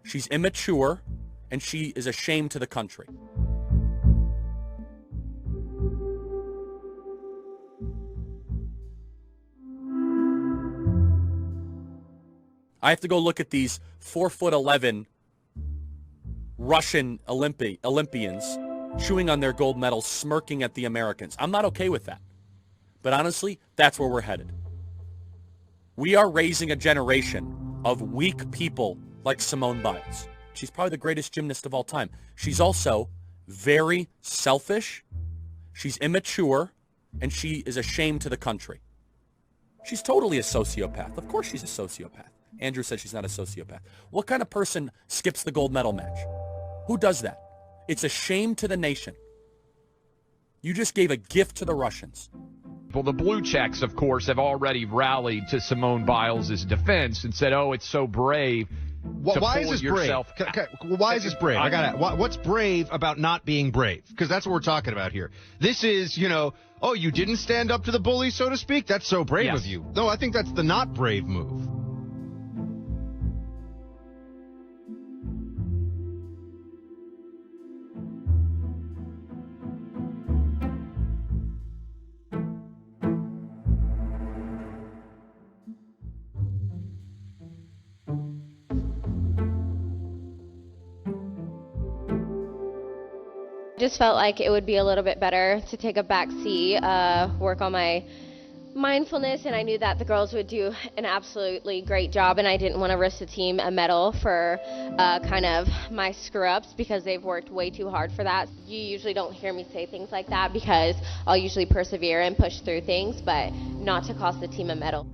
She's immature, and she is a shame to the country. I have to go look at these 4'11" Russian Olympians chewing on their gold medals, smirking at the Americans. I'm not okay with that. But honestly, that's where we're headed. We are raising a generation of weak people like Simone Biles. She's probably the greatest gymnast of all time. She's also very selfish. She's immature, and she is a shame to the country. She's totally a sociopath. Of course she's a sociopath. Andrew said she's not a sociopath. What kind of person skips the gold medal match? Who does that? It's a shame to the nation. You just gave a gift to the Russians. Well, the blue checks, of course, have already rallied to Simone Biles' defense and said, oh, it's so brave. Why is this brave? Why is this brave? What's brave about not being brave? Because that's what we're talking about here. This is, oh, you didn't stand up to the bully, so to speak? That's so brave of you. No, I think that's the not brave move. Just felt like it would be a little bit better to take a back seat, work on my mindfulness, and I knew that the girls would do an absolutely great job, and I didn't want to risk the team a medal for kind of my screw-ups because they've worked way too hard for that. You usually don't hear me say things like that because I'll usually persevere and push through things, but not to cost the team a medal.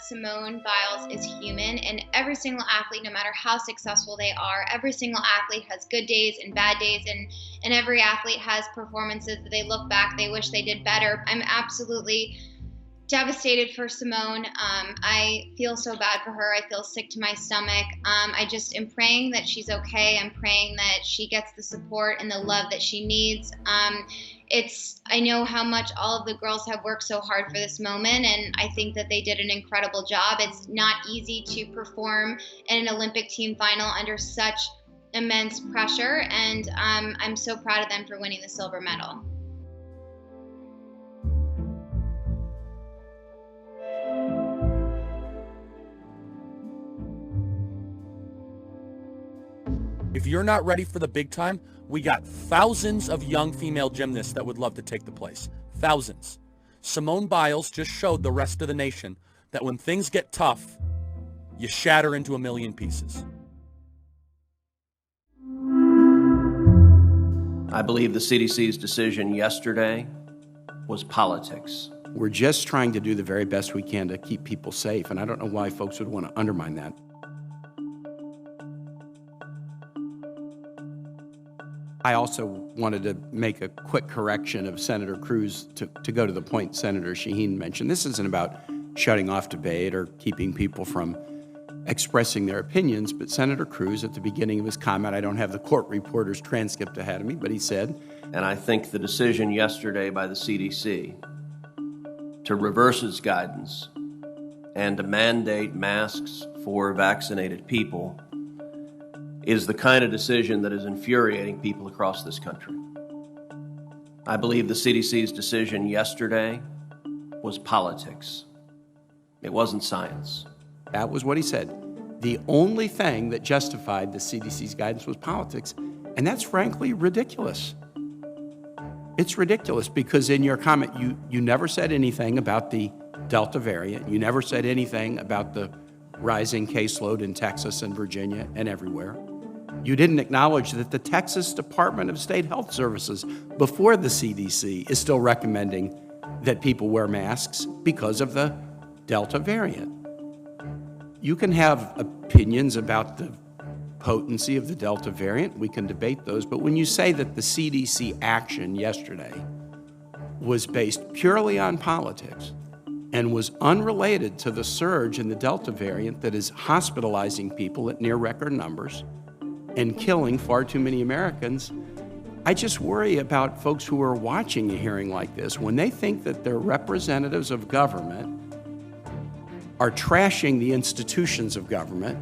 Simone Biles is human, and every single athlete, no matter how successful they are, every single athlete has good days and bad days, and every athlete has performances that they look back, they wish they did better. I'm absolutely devastated for Simone. I feel so bad for her. I feel sick to my stomach. I just am praying that she's okay. I'm praying that she gets the support and the love that she needs. I know how much all of the girls have worked so hard for this moment, and I think that they did an incredible job. It's not easy to perform in an Olympic team final under such immense pressure, and I'm so proud of them for winning the silver medal. If you're not ready for the big time, we got thousands of young female gymnasts that would love to take the place. Thousands. Simone Biles just showed the rest of the nation that when things get tough, you shatter into a million pieces. I believe the CDC's decision yesterday was politics. We're just trying to do the very best we can to keep people safe, and I don't know why folks would want to undermine that. I also wanted to make a quick correction of Senator Cruz to go to the point Senator Shaheen mentioned. This isn't about shutting off debate or keeping people from expressing their opinions, but Senator Cruz, at the beginning of his comment, I don't have the court reporter's transcript ahead of me, but he said, and I think the decision yesterday by the CDC to reverse its guidance and to mandate masks for vaccinated people is the kind of decision that is infuriating people across this country. I believe the CDC's decision yesterday was politics. It wasn't science. That was what he said. The only thing that justified the CDC's guidance was politics, and that's frankly ridiculous. It's ridiculous because in your comment, you never said anything about the Delta variant. You never said anything about the rising caseload in Texas and Virginia and everywhere. You didn't acknowledge that the Texas Department of State Health Services, before the CDC, is still recommending that people wear masks because of the Delta variant. You can have opinions about the potency of the Delta variant. We can debate those. But when you say that the CDC action yesterday was based purely on politics and was unrelated to the surge in the Delta variant that is hospitalizing people at near record numbers and killing far too many Americans, I just worry about folks who are watching a hearing like this when they think that they're representatives of government, are trashing the institutions of government,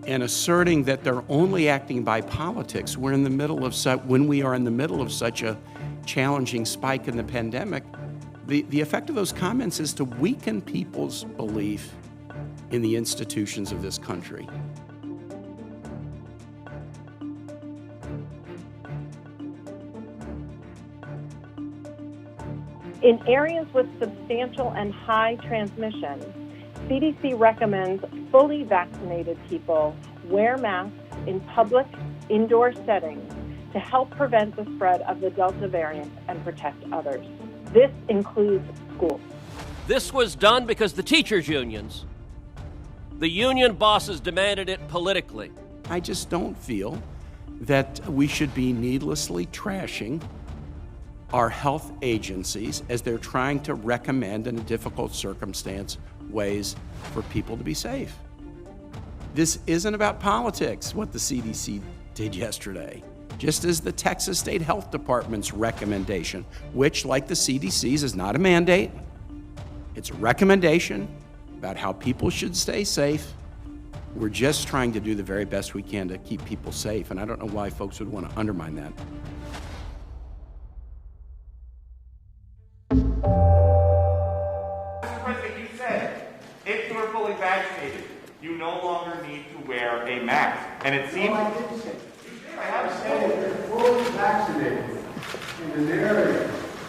and asserting that they're only acting by politics. When we are in the middle of such a challenging spike in the pandemic, the effect of those comments is to weaken people's belief in the institutions of this country. In areas with substantial and high transmission, CDC recommends fully vaccinated people wear masks in public indoor settings to help prevent the spread of the Delta variant and protect others. This includes schools. This was done because the teachers' unions, the union bosses demanded it politically. I just don't feel that we should be needlessly trashing our health agencies as they're trying to recommend in a difficult circumstance ways for people to be safe. This isn't about politics, what the CDC did yesterday, just as the Texas State Health Department's recommendation, which, like the CDC's, is not a mandate. It's a recommendation about how people should stay safe. We're just trying to do the very best we can to keep people safe, and I don't know why folks would want to undermine that. You said if you are fully vaccinated, you no longer need to wear a mask. And it seems... I didn't say. I have said if you're fully vaccinated in an area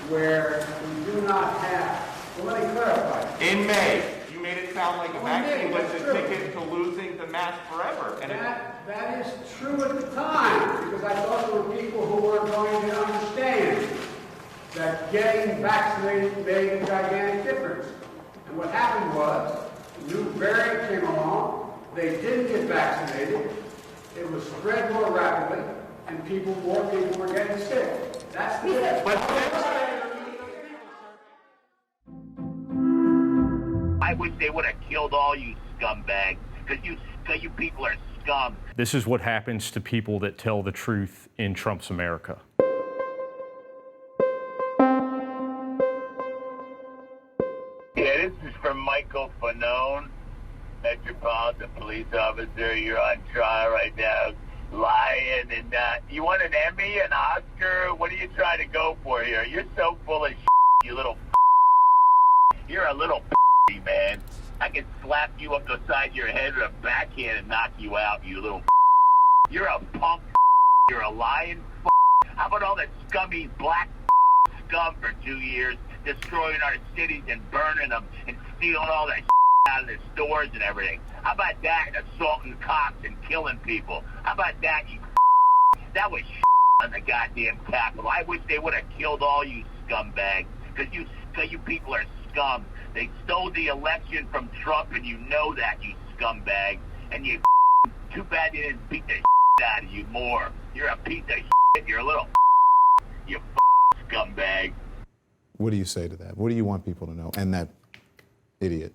where we do not have... Well, let me clarify. In May, you made it sound like a vaccine was the ticket to losing the mask forever. And that is true at the time, because I thought there were people who were going to understand that getting vaccinated made a gigantic difference. And what happened was, a new variant came along, they didn't get vaccinated, it was spread more rapidly, and more people were getting sick. That's the difference. I wish they would have killed all you scumbags, because you people are scum. This is what happens to people that tell the truth in Trump's America. Yeah, this is from Michael Fanone, Metropolitan Police Officer. You're on trial right now, lying, and you want an Emmy, an Oscar? What are you trying to go for here? You're so full of shit, you little. You're a little man. I can slap you up the side of your head with a backhand and knock you out, you little. You're a punk. You're a lying. How about all that scummy black scum for 2 years, destroying our cities and burning them and stealing all that out of the stores and everything? How about that, and assaulting cops and killing people? How about that, you? That was on the goddamn Capitol. I wish they would have killed all you scumbags, because you people are scum. They stole the election from Trump, and you know that, you scumbag. And you, too bad they didn't beat the out of you more. You're a piece of shit. You're a little you scumbag. What do you say to that? What do you want people to know? And that idiot.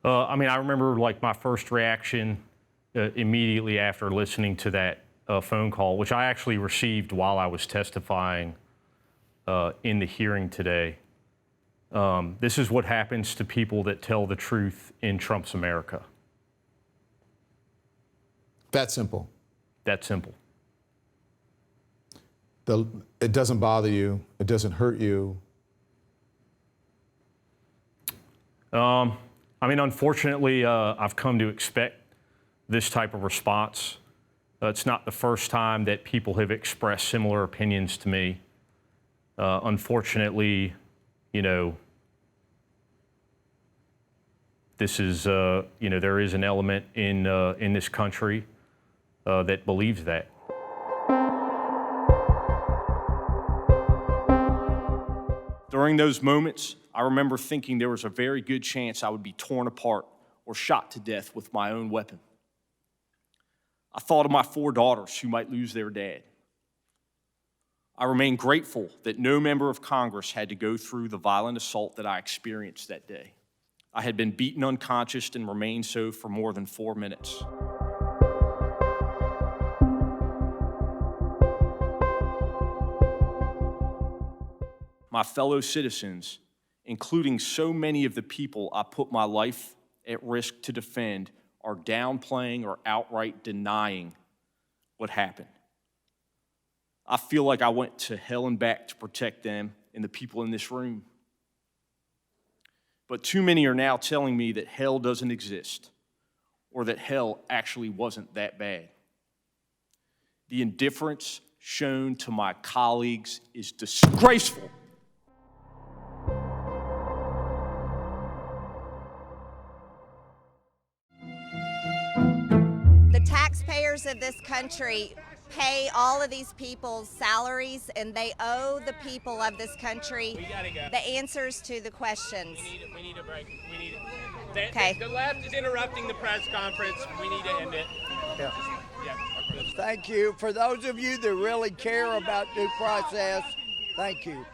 I mean, I remember like my first reaction immediately after listening to that phone call, which I actually received while I was testifying in the hearing today. This is what happens to people that tell the truth in Trump's America. That simple. That simple. It doesn't bother you. It doesn't hurt you. I mean, unfortunately, I've come to expect this type of response. It's not the first time that people have expressed similar opinions to me. Unfortunately, you know, this is, you know, there is an element in this country that believes that. During those moments, I remember thinking there was a very good chance I would be torn apart or shot to death with my own weapon. I thought of my 4 daughters who might lose their dad. I remain grateful that no member of Congress had to go through the violent assault that I experienced that day. I had been beaten unconscious and remained so for more than 4 minutes. my fellow citizens, including so many of the people I put my life at risk to defend, are downplaying or outright denying what happened. I feel like I went to hell and back to protect them and the people in this room. But too many are now telling me that hell doesn't exist, or that hell actually wasn't that bad. The indifference shown to my colleagues is disgraceful. The taxpayers of this country pay all of these people's salaries, and they owe the people of this country the answers to the questions. We need a break. We need it. Okay. The left is interrupting the press conference. We need to end it. Yeah. Thank you. For those of you that really care about due process, thank you.